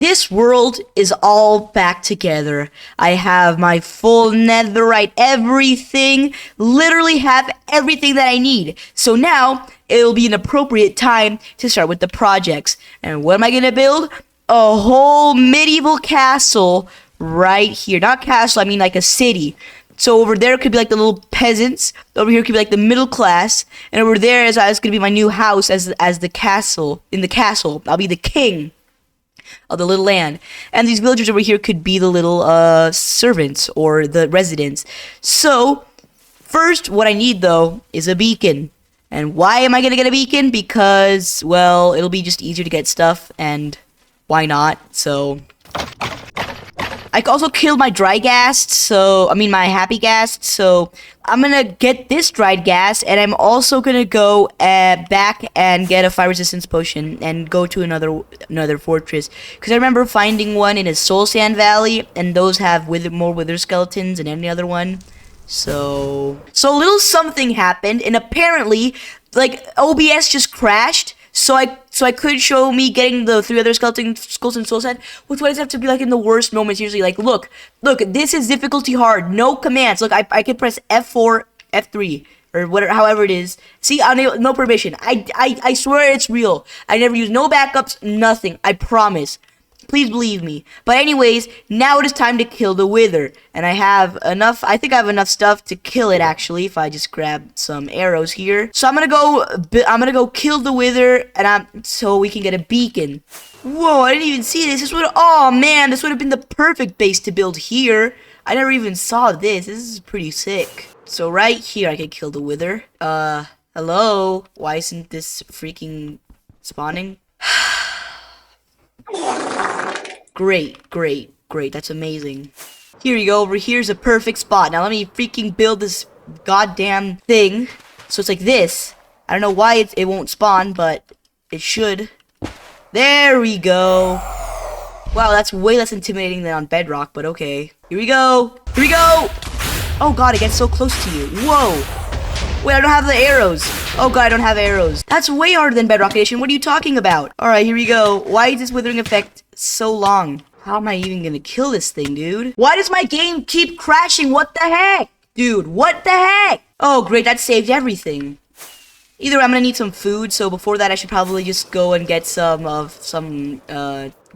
This world is all back together. I have my full netherite, everything, literally have everything that I need. So now, it'll be an appropriate time to start with the projects. And what am I gonna build? A whole medieval castle right here. Not castle, I mean like a city. So over there could be like the little peasants. Over here could be like the middle class. And over there is gonna be my new house as the castle. In the castle, I'll be the king of the little land. And these villagers over here could be the little servants or the residents. So first, what I need though is a beacon. And why am I gonna get a beacon? Because, well, it'll be just easier to get stuff, and why not? So I also killed my dry ghast, my happy ghast, so I'm gonna get this dried ghast, and I'm also gonna go back and get a fire resistance potion and go to another fortress, because I remember finding one in a soul sand valley, and those have more wither skeletons than any other one. So a little something happened, and apparently, like, OBS just crashed. So I could show me getting the 3 other skeleton skulls and soul sand, which would have to be like in the worst moments usually. Like, look, this is difficulty hard, no commands. Look, I can press F4, F3, or whatever, however it is. See, no permission. I swear it's real. I never use no backups, nothing. I promise. Please believe me. But anyways, now it is time to kill the wither. And I have enough, I think I have enough stuff to kill it actually, if I just grab some arrows here. So I'm gonna go kill the wither, and so we can get a beacon. Whoa, I didn't even see this. Oh man, this would have been the perfect base to build here. I never even saw this. This is pretty sick. So right here I could kill the wither. Hello? Why isn't this freaking spawning? Great. That's amazing. Here you go. Over here's a perfect spot. Now let me freaking build this goddamn thing. So it's like this. I don't know why it won't spawn, but it should. There we go. Wow, that's way less intimidating than on Bedrock, but okay. Here we go. Oh god, it gets so close to you. Whoa. Wait, I don't have the arrows. Oh god, I don't have arrows. That's way harder than Bedrock Edition. What are you talking about? Alright, here we go. Why is this withering effect so long? How am I even gonna kill this thing, dude? Why does my game keep crashing? What the heck? Dude, what the heck? Oh great, that saved everything. Either way, I'm gonna need some food, so before that I should probably just go and get some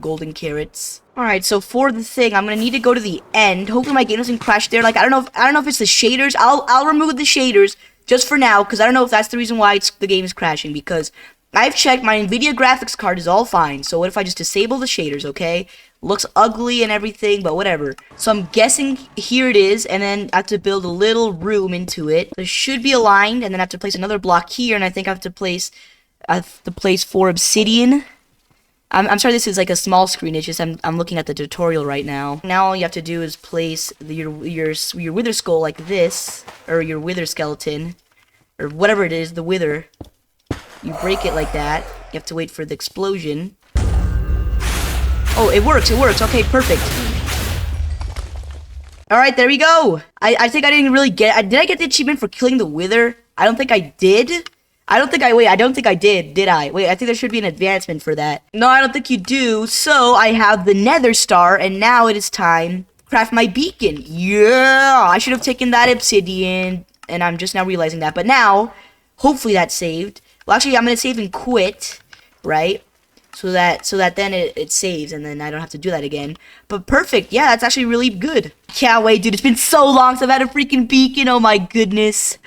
golden carrots. Alright, so for the thing, I'm gonna need to go to the end. Hopefully my game doesn't crash there. Like, I don't know if it's the shaders. I'll remove the shaders just for now, because I don't know if that's the reason why the game is crashing, because I've checked, my NVIDIA graphics card is all fine. So what if I just disable the shaders, okay? Looks ugly and everything, but whatever. So I'm guessing here it is, and then I have to build a little room into it. So it should be aligned, and then I have to place another block here, and I think I have to place 4 obsidian. I'm sorry this is like a small screen, it's just I'm looking at the tutorial right now. Now all you have to do is place your wither skull like this, or your wither skeleton, or whatever it is, the wither. You break it like that. You have to wait for the explosion. Oh, it works, okay, perfect. Alright, there we go. I think I didn't really did I get the achievement for killing the wither? I don't think I did. I don't think I did I? Wait, I think there should be an advancement for that. No, I don't think you do. So, I have the nether star, and now it is time to craft my beacon. Yeah! I should have taken that obsidian, and I'm just now realizing that. But now, hopefully that's saved. Well, actually, I'm gonna save and quit, right? So that then it saves, and then I don't have to do that again. But perfect, yeah, that's actually really good. Can't wait, dude. It's been so long since I've had a freaking beacon. Oh my goodness.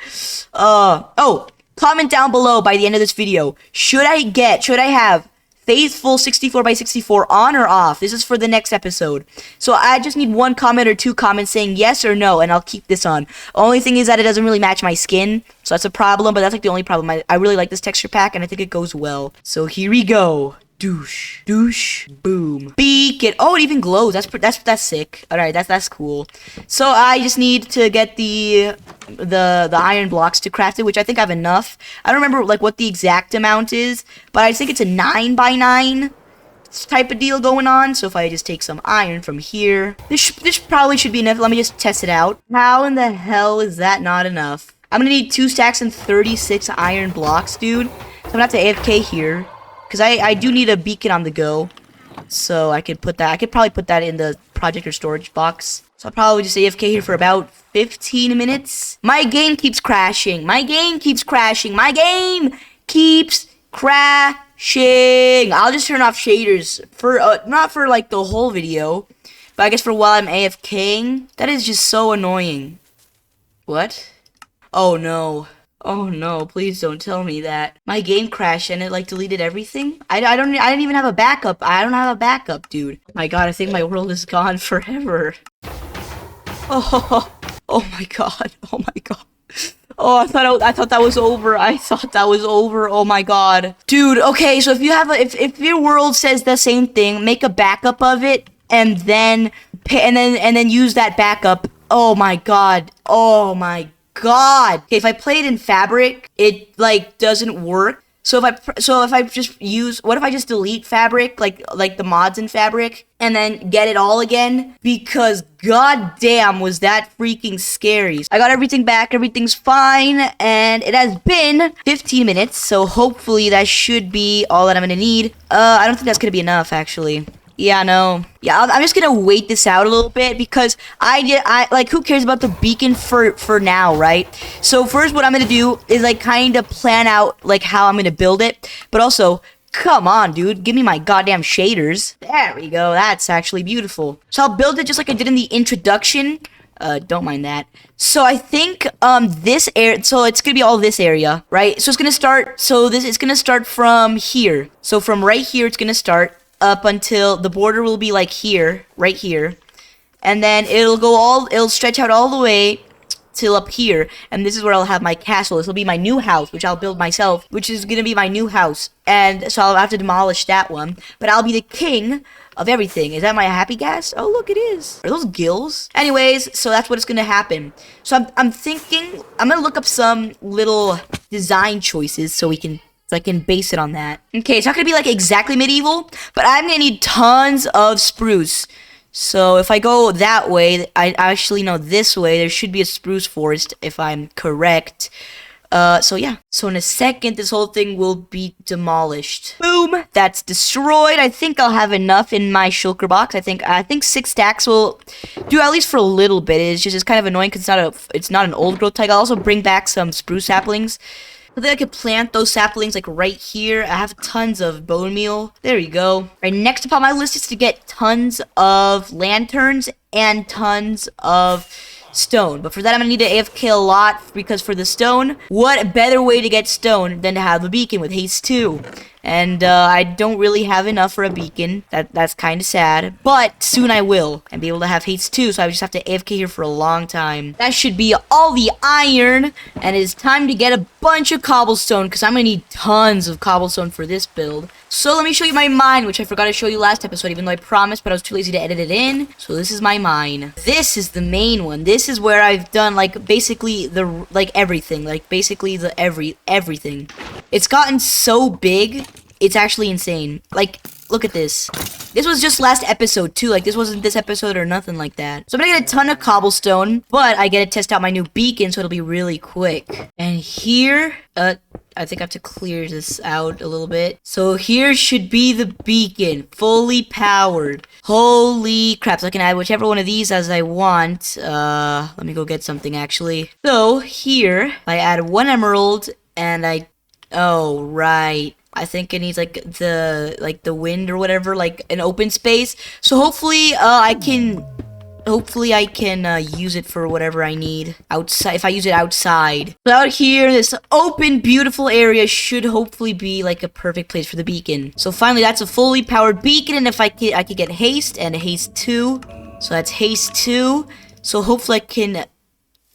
Oh. Comment down below by the end of this video. Should I have Faithful 64x64 on or off? This is for the next episode. So I just need 1 comment or 2 comments saying yes or no, and I'll keep this on. Only thing is that it doesn't really match my skin, so that's a problem, but that's like the only problem. I really like this texture pack, and I think it goes well. So here we go. Douche, boom, beacon. Oh, it even glows. That's sick. All right, that's cool. So I just need to get the iron blocks to craft it, which I think I have enough. I don't remember like what the exact amount is, but I think it's a 9x9 type of deal going on. So if I just take some iron from here, this probably should be enough. Let me just test it out. How in the hell is that not enough? I'm gonna need 2 stacks and 36 iron blocks, dude. So I'm gonna have to AFK here. Because I do need a beacon on the go. So I could probably put that in the projector storage box. So I'll probably just AFK here for about 15 minutes. My game keeps crashing. My game keeps crashing. My game keeps crashing. I'll just turn off shaders for, not for like the whole video, but I guess for while I'm AFKing. That is just so annoying. What? Oh no. Oh no, please don't tell me that. My game crashed and it like deleted everything. I didn't even have a backup. I don't have a backup, dude. My god, I think my world is gone forever. Oh, oh my god. Oh my god. Oh, I thought that was over. I thought that was over. Oh my god. Dude, okay, so if you have if your world says the same thing, make a backup of it and then use that backup. Oh my god. Oh my god. Okay, if I play it in Fabric, it like doesn't work. So if I just use, what if I just delete Fabric, like the mods in Fabric, and then get it all again? Because goddamn was that freaking scary. I got everything back, everything's fine, and it has been 15 minutes, so hopefully that should be all that I'm gonna need. I don't think that's gonna be enough, actually. Yeah, no. Yeah, I'm just gonna wait this out a little bit because I like, who cares about the beacon for now, right? So first what I'm gonna do is like kind of plan out like how I'm gonna build it, but also, come on, dude, give me my goddamn shaders. There we go, that's actually beautiful. So I'll build it just like I did in the introduction. Don't mind that. So I think, this area, so it's gonna be all this area, right? So it's gonna start, it's gonna start from here. So from right here, it's gonna start up until the border will be like here, right here, and then it'll stretch out all the way till up here, and this is where I'll have my castle. This will be my new house, which I'll build myself, which is gonna be my new house, and so I'll have to demolish that one, but I'll be the king of everything. Is that my happy gas? Oh, look, it is. Are those gills? Anyways, so that's what is gonna happen. So I'm thinking, I'm gonna look up some little design choices so I can base it on that. Okay, it's not gonna be like exactly medieval, but I'm gonna need tons of spruce. So if I go that way, I actually know this way, there should be a spruce forest if I'm correct. So yeah. So in a second, this whole thing will be demolished. Boom! That's destroyed. I think I'll have enough in my shulker box. I think 6 stacks will do at least for a little bit. It's kind of annoying because it's not an old growth type. I'll also bring back some spruce saplings. I think I could plant those saplings like right here. I have tons of bone meal. There you go. Right, next up on my list is to get tons of lanterns and tons of stone. But for that, I'm gonna need to AFK a lot because for the stone, what better way to get stone than to have a beacon with haste 2? And I don't really have enough for a beacon. That's kind of sad. But soon I will. And be able to have haste 2, so I just have to AFK here for a long time. That should be all the iron. And it is time to get a bunch of cobblestone, because I'm going to need tons of cobblestone for this build. So let me show you my mine, which I forgot to show you last episode, even though I promised, but I was too lazy to edit it in. So this is my mine. This is the main one. This is where I've done, like, basically everything. Like, basically everything. It's gotten so big, it's actually insane. Like, look at this. This was just last episode, too. Like, this wasn't this episode or nothing like that. So I'm gonna get a ton of cobblestone, but I get to test out my new beacon, so it'll be really quick. And here, I think I have to clear this out a little bit. So here should be the beacon, fully powered. Holy crap, so I can add whichever one of these as I want. Let me go get something, actually. So, here, I add 1 emerald, and oh, right. I think it needs like the wind or whatever, like an open space. So hopefully I can use it for whatever I need outside. If I use it outside, so out here, this open, beautiful area should hopefully be like a perfect place for the beacon. So finally, that's a fully powered beacon, and if I could get haste and haste 2. So that's haste 2. So hopefully I can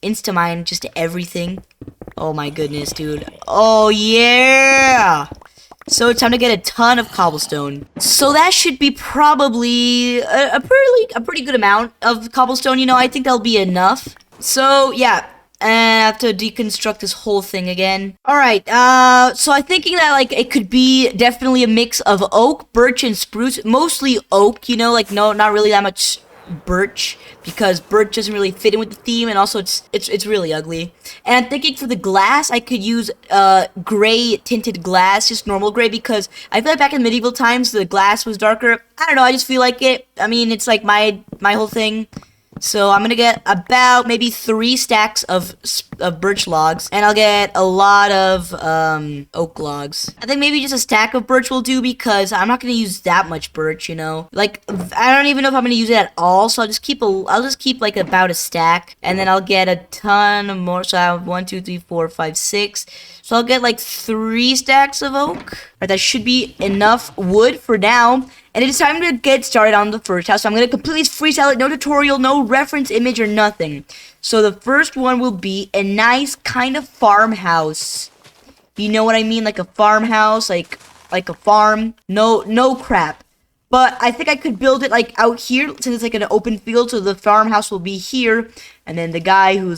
insta-mine just everything. Oh my goodness, dude. Oh yeah! So it's time to get a ton of cobblestone. So that should be probably a pretty good amount of cobblestone. You know, I think that'll be enough. So yeah, and I have to deconstruct this whole thing again. All right. So I'm thinking that like it could be definitely a mix of oak, birch, and spruce. Mostly oak. You know, like not really that much birch because birch doesn't really fit in with the theme, and also it's really ugly. And I'm thinking for the glass, I could use gray tinted glass, just normal gray, because I feel like back in medieval times the glass was darker. I don't know, I just feel like it. I mean, it's like my whole thing. So I'm gonna get about maybe 3 stacks of birch logs, and I'll get a lot of oak logs. I think maybe just a stack of birch will do because I'm not gonna use that much birch, you know. Like I don't even know if I'm gonna use it at all, so I'll just keep like about a stack, and then I'll get a ton more. So I have 1, 2, 3, 4, 5, 6. So I'll get like 3 stacks of oak. Right, that should be enough wood for now. And it is time to get started on the first house. So I'm going to completely freestyle it. No tutorial, no reference image or nothing. So the first one will be a nice kind of farmhouse. You know what I mean? Like a farmhouse, like a farm. No crap. But I think I could build it like out here since it's like an open field. So the farmhouse will be here. And then the guy who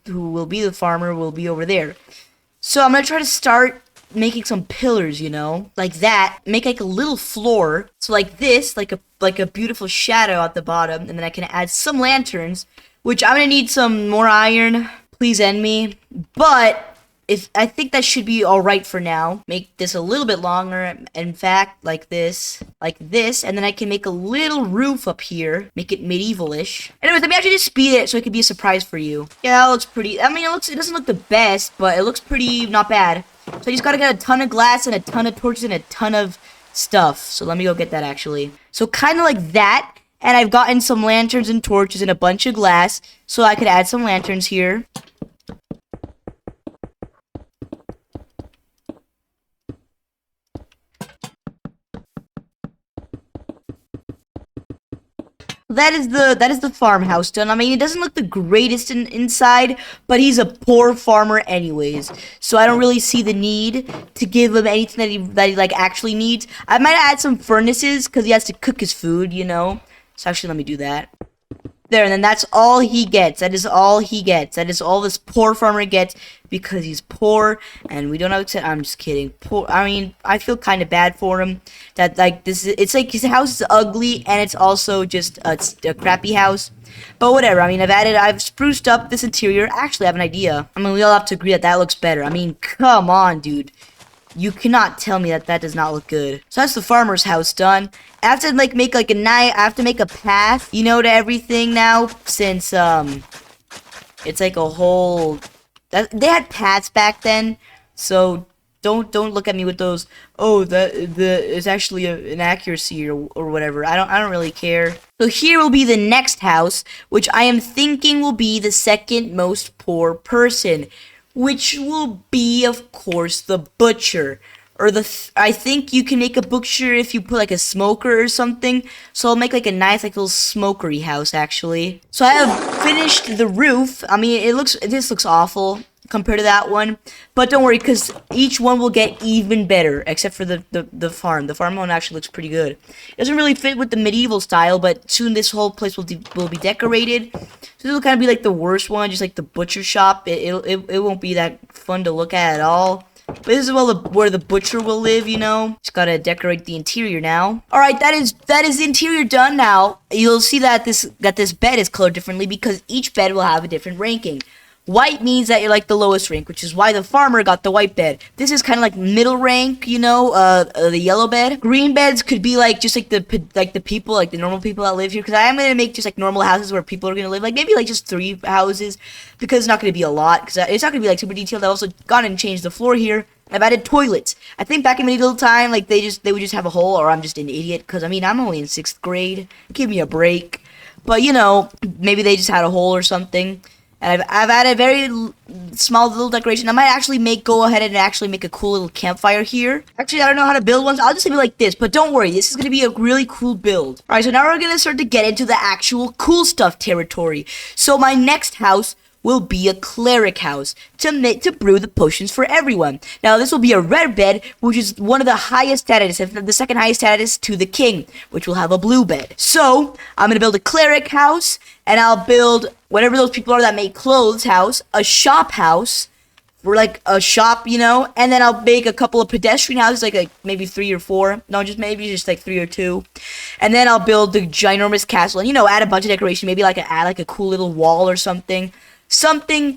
will be the farmer will be over there. So I'm going to try to start making some pillars, you know, like that. Make like a little floor, so like this, like a beautiful shadow at the bottom, and then I can add some lanterns, which I'm gonna need some more iron. Please end me. But if I think that should be all right for now. Make this a little bit longer. In fact, like this, and then I can make a little roof up here, make it medievalish. Anyways, let me actually just speed it so it could be a surprise for you. Yeah, that looks pretty. I mean, it doesn't look the best, but it looks pretty not bad. So I just gotta get a ton of glass and a ton of torches and a ton of stuff. So let me go get that actually. So kind of like that. And I've gotten some lanterns and torches and a bunch of glass. So I could add some lanterns here. That is the farmhouse done. I mean, it doesn't look the greatest inside, but he's a poor farmer anyways. So I don't really see the need to give him anything that he like actually needs. I might add some furnaces because he has to cook his food, you know. So actually, let me do that. There, and then that's all he gets. That is all he gets. That is all this poor farmer gets because he's poor, and we don't know. I'm just kidding. Poor. I mean, I feel kind of bad for him. That like this. It's like his house is ugly, and it's also just a crappy house. But whatever. I mean, I've spruced up this interior. Actually, I have an idea. I mean, we all have to agree that that looks better. I mean, come on, dude. You cannot tell me that does not look good. So that's the farmer's house done. I have to like make like I have to make a path, you know, to everything now, since it's like a whole. They had paths back then, so don't look at me with those. Oh, that is actually an inaccuracy or whatever. I don't really care. So here will be the next house, which I am thinking will be the second most poor person, which will be, of course, the butcher. Or I think you can make a butcher if you put like a smoker or something. So I'll make like a nice like little smokery house actually. So I have finished the roof. I mean, this looks awful compared to that one. But don't worry, because each one will get even better, except for the farm. The farm one actually looks pretty good. It doesn't really fit with the medieval style, but soon this whole place will be decorated. So this will kind of be like the worst one, just like the butcher shop. It won't be that fun to look at all. But this is where the butcher will live, you know. Just gotta decorate the interior now. Alright, that is the interior done now. You'll see that this bed is colored differently because each bed will have a different ranking. White means that you're like the lowest rank, which is why the farmer got the white bed. This is kind of like middle rank, you know, the yellow bed. Green beds could be like just like the people, like the normal people that live here. Because I am gonna make just like normal houses where people are gonna live, like maybe like just 3 houses, because it's not gonna be a lot. Because it's not gonna be like super detailed. I've also gone and changed the floor here. I've added toilets. I think back in medieval time, like they would just have a hole, or I'm just an idiot. Because I mean, I'm only in 6th grade. Give me a break. But you know, maybe they just had a hole or something. And I've added a very small little decoration. I might actually go ahead and actually make a cool little campfire here. Actually, I don't know how to build one, so I'll just leave it like this. But don't worry, this is going to be a really cool build. Alright, so now we're going to start to get into the actual cool stuff territory. So my next house will be a cleric house to brew the potions for everyone. Now this will be a red bed, which is one of the highest status, the second highest status to the king, which will have a blue bed. So I'm gonna build a cleric house, and I'll build whatever those people are that make clothes house, a shop house, for like a shop, you know, and then I'll make a couple of pedestrian houses, like maybe 3 or 4. No, just like 3 or 2, and then I'll build the ginormous castle, and you know, add a bunch of decoration, maybe like add like a cool little wall or something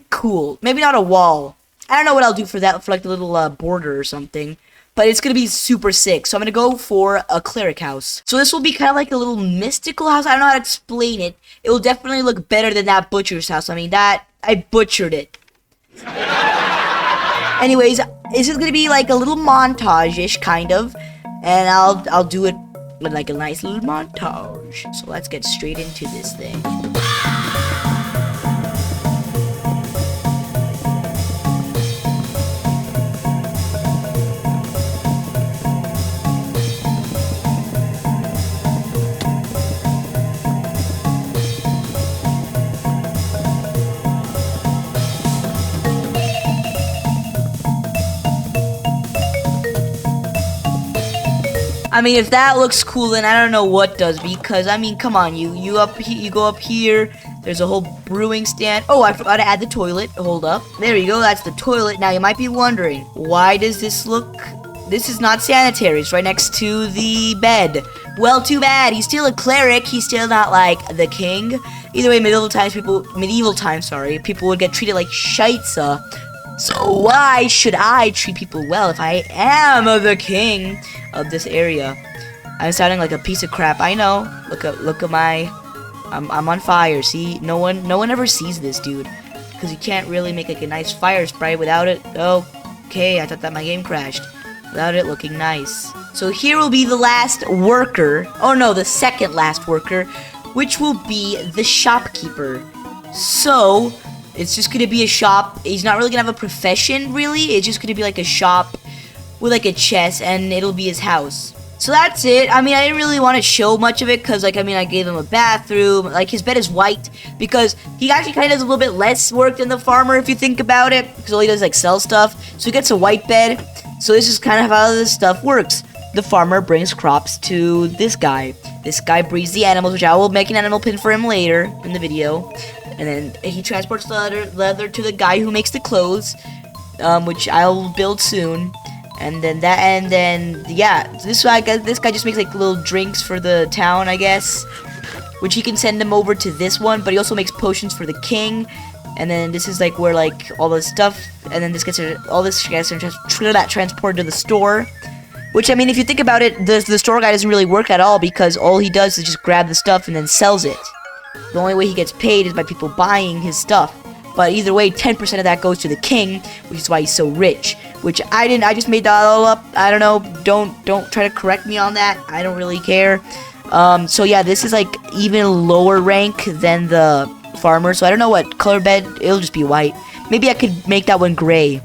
cool. Maybe not a wall. I don't know what I'll do for that, for like the little border or something. But it's going to be super sick. So I'm going to go for a cleric house. So this will be kind of like a little mystical house. I don't know how to explain it. It will definitely look better than that butcher's house. I mean, I butchered it. Anyways, this is going to be like a little montage-ish, kind of. And I'll do it with like a nice little montage. So let's get straight into this thing. I mean, if that looks cool, then I don't know what does, because I mean, come on, you go up here. There's a whole brewing stand. Oh, I forgot to add the toilet. Hold up. There you go. That's the toilet. Now you might be wondering, why does this look? This is not sanitary. It's right next to the bed. Well, too bad. He's still a cleric. He's still not like the king. Either way, medieval times, people would get treated like shitza. So why should I treat people well if I am the king of this area? I'm sounding like a piece of crap. I know. Look at my. I'm on fire. See, no one ever sees this, dude, because you can't really make like a nice fire sprite without it. Okay, I thought that my game crashed without it looking nice. So here will be the last worker. Oh no, the second last worker, which will be the shopkeeper. So it's just gonna be a shop. He's not really gonna have a profession, really. It's just gonna be like a shop with like a chest, and it'll be his house. So that's it. I mean, I didn't really want to show much of it, because like, I mean, I gave him a bathroom. Like, his bed is white because he actually kind of does a little bit less work than the farmer, if you think about it, because all he does is like sell stuff. So he gets a white bed. So this is kind of how this stuff works. The farmer brings crops to this guy. This guy breeds the animals, which I will make an animal pin for him later in the video. And then he transports leather to the guy who makes the clothes, which I'll build soon. And then yeah, this guy just makes like little drinks for the town, I guess, which he can send them over to this one. But he also makes potions for the king. And then this is like where like all the stuff, and then all this gets transported to the store. Which, I mean, if you think about it, the store guy doesn't really work at all, because all he does is just grab the stuff and then sells it. The only way he gets paid is by people buying his stuff. But either way, 10% of that goes to the king, which is why he's so rich. Which I just made that all up. I don't know. Don't try to correct me on that. I don't really care. So yeah, this is like even lower rank than the farmer. So I don't know what color bed. It'll just be white. Maybe I could make that one gray.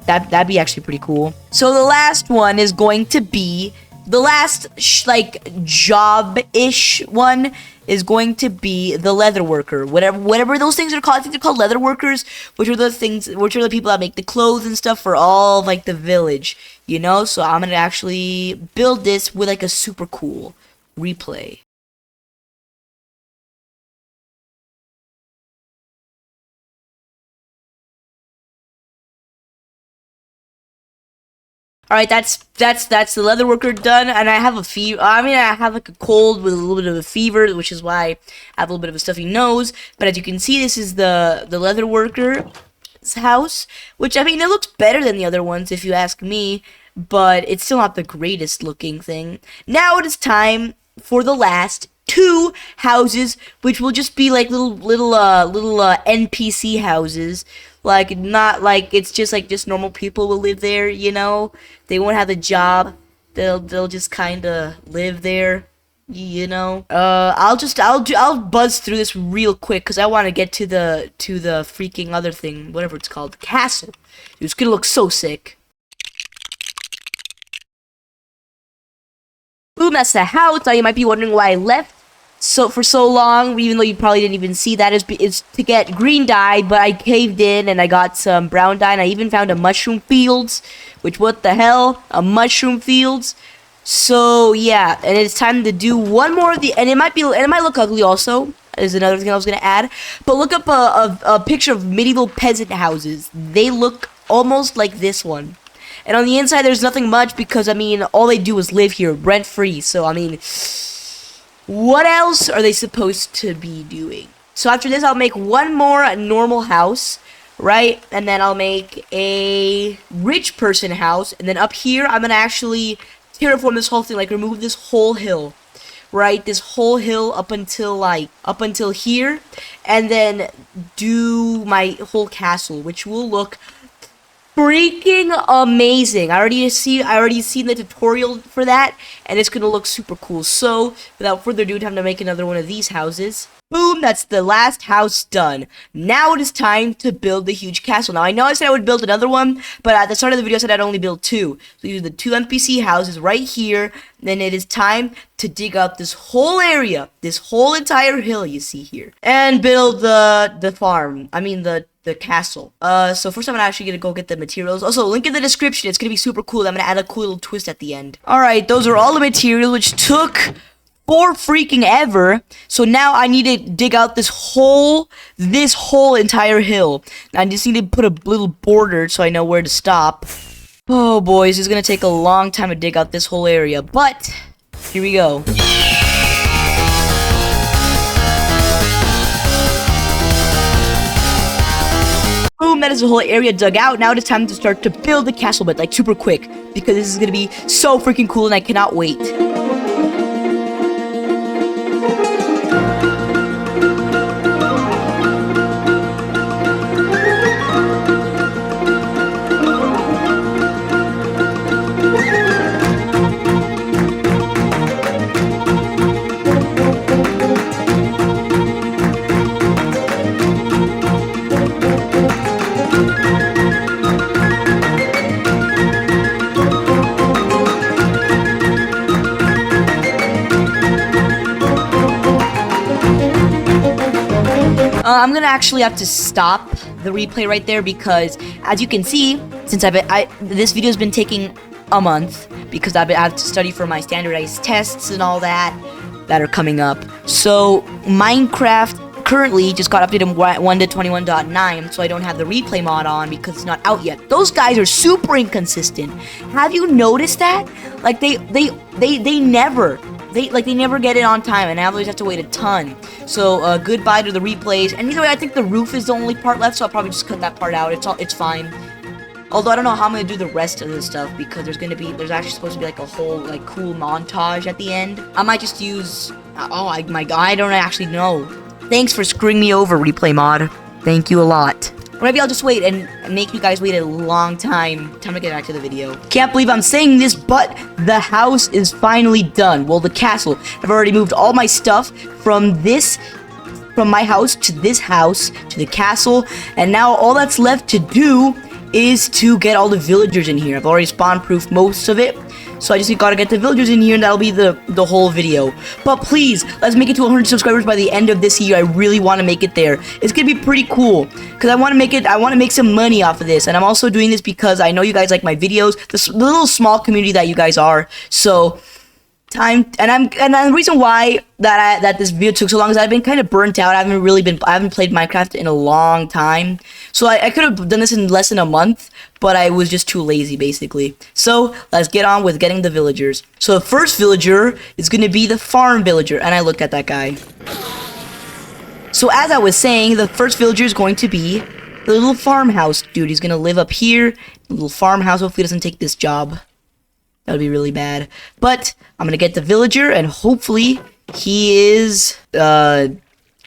That'd be actually pretty cool. So the last one is going to be the last like job-ish one is going to be the leather worker. Whatever those things are called. I think they're called leather workers, which are the people that make the clothes and stuff for all like the village, you know? So I'm gonna actually build this with like a super cool replay. Alright, that's the leather worker done, and I have a fever. I mean, I have like a cold with a little bit of a fever, which is why I have a little bit of a stuffy nose. But as you can see, this is the leather worker's house, which, I mean, it looks better than the other ones if you ask me, but it's still not the greatest looking thing. Now it is time for the last 2 houses, which will just be like little NPC houses. Like, not like it's just like just normal people will live there, you know? They won't have a job. They'll just kind of live there, you know? I'll buzz through this real quick, cuz I want to get to the freaking other thing, whatever it's called, the castle. It's going to look so sick. Boom, that's the house. Now you might be wondering why I left for so long, even though you probably didn't even see that. It's to get green dye, but I caved in and I got some brown dye, and I even found a mushroom fields, which, what the hell, a mushroom fields. So yeah, and it's time to do one more of the, and it might look ugly also, is another thing I was gonna add. But look up a picture of medieval peasant houses. They look almost like this one. And on the inside, there's nothing much because, I mean, all they do is live here rent-free. So, I mean, what else are they supposed to be doing? So after this, I'll make one more normal house, right? And then I'll make a rich person house. And then up here, I'm going to actually terraform this whole thing, like remove this whole hill, right? This whole hill up until here. And then do my whole castle, which will look freaking amazing. I already seen the tutorial for that, and it's gonna look super cool. So without further ado, time to make another one of these houses. Boom, that's the last house done. Now it is time to build the huge castle. Now I know I said I would build another one, but at the start of the video I said I'd only build 2. So use the 2 NPC houses right here. Then it is time to dig up this whole area, this whole entire hill you see here, and build the farm. I mean the castle. So first I'm actually gonna go get the materials. Also, link in the description. It's gonna be super cool. I'm gonna add a cool little twist at the end. Alright, those are all the materials, which took for freaking ever. So now I need to dig out this whole entire hill. Now I just need to put a little border so I know where to stop. Oh boys, it's gonna take a long time to dig out this whole area, but here we go. Boom, that is the whole area dug out. Now it is time to start to build the castle, but like super quick, because this is gonna be so freaking cool and I cannot wait. I'm gonna actually have to stop the replay right there because, as you can see, since this video has been taking a month because I have to study for my standardized tests and all that are coming up. So Minecraft currently just got updated 1 to 21.9, so I don't have the replay mod on because it's not out yet. Those guys are super inconsistent. Have you noticed that? Like they never get it on time, and I always have to wait a ton. So goodbye to the replays. And either way, I think the roof is the only part left, so I'll probably just cut that part out. It's fine. Although I don't know how I'm gonna do the rest of this stuff because there's actually supposed to be like a whole like cool montage at the end. I might just use my god, I don't actually know. Thanks for screwing me over, replay mod. Thank you a lot. Or maybe I'll just wait and make you guys wait a long time. Time to get back to the video. Can't believe I'm saying this, but the house is finally done. Well, the castle. I've already moved all my stuff from my house to this house to the castle, and now all that's left to do is to get all the villagers in here. I've already spawn-proofed most of it, so I just gotta get the villagers in here, and that'll be the whole video. But please, let's make it to 100 subscribers by the end of this year. I really want to make it there. It's gonna be pretty cool because I want to make some money off of this, and I'm also doing this because I know you guys like my videos, the little small community that you guys are. So and the reason why that this video took so long is I've been kind of burnt out. I haven't played Minecraft in a long time, so I could have done this in less than a month, but I was just too lazy basically. So let's get on with getting the villagers. So the first villager is going to be the farm villager, and I looked at that guy. So as I was saying, the first villager is going to be the little farmhouse dude. He's going to live up here, the little farmhouse. Hopefully he doesn't take this job. That would be really bad. But I'm gonna get the villager, and hopefully he is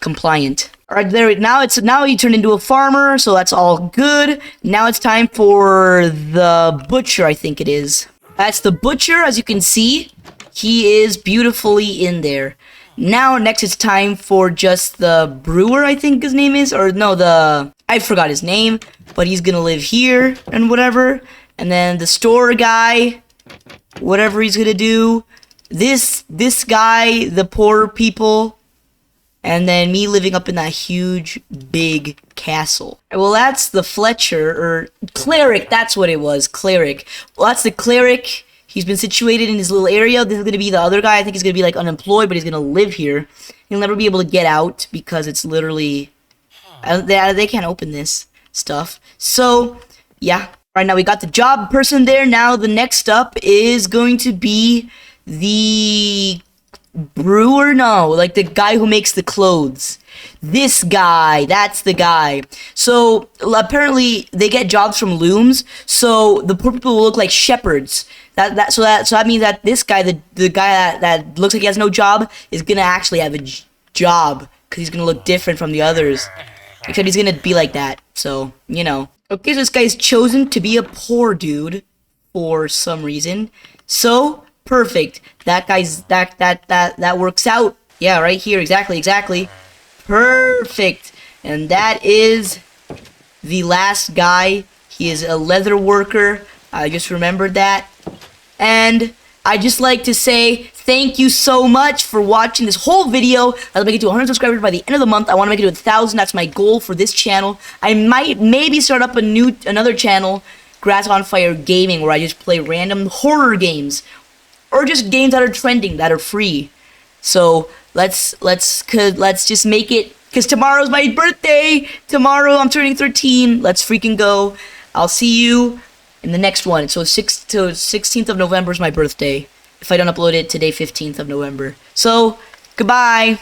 compliant. All right, now he turned into a farmer, so that's all good. Now it's time for the butcher. I think it is. That's the butcher. As you can see, he is beautifully in there. Now next it's time for just the brewer. I think his name is, or no, I forgot his name, but he's gonna live here and whatever. And then the store guy, whatever he's gonna do, this guy, the poor people, and then me living up in that huge big castle. Well, that's the Fletcher, or cleric, that's what it was, cleric. Well, that's the cleric. He's been situated in his little area. This is gonna be the other guy. I think he's gonna be like unemployed, but he's gonna live here. He'll never be able to get out because it's literally they can't open this stuff. So Yeah. Right now we got the job person there. Now the next up is going to be the brewer. No, like the guy who makes the clothes. This guy, that's the guy. So apparently they get jobs from looms. So the poor people will look like shepherds. So that means that this guy, the guy that looks like he has no job, is gonna actually have a job because he's gonna look different from the others. Except he's gonna be like that. So you know. Okay, so this guy's chosen to be a poor dude for some reason. So perfect. That works out. Yeah, right here. Exactly. Perfect. And that is the last guy. He is a leather worker. I just remembered that. And I just like to say thank you so much for watching this whole video. I'll make it to 100 subscribers by the end of the month. I want to make it to 1,000. That's my goal for this channel. I might maybe start up another channel, Grass on Fire Gaming, where I just play random horror games or just games that are trending that are free. So let's just make it, because tomorrow's my birthday. Tomorrow I'm turning 13. Let's freaking go. I'll see you in the next one. So 16th of November is my birthday. If I don't upload it today, 15th of November. So goodbye.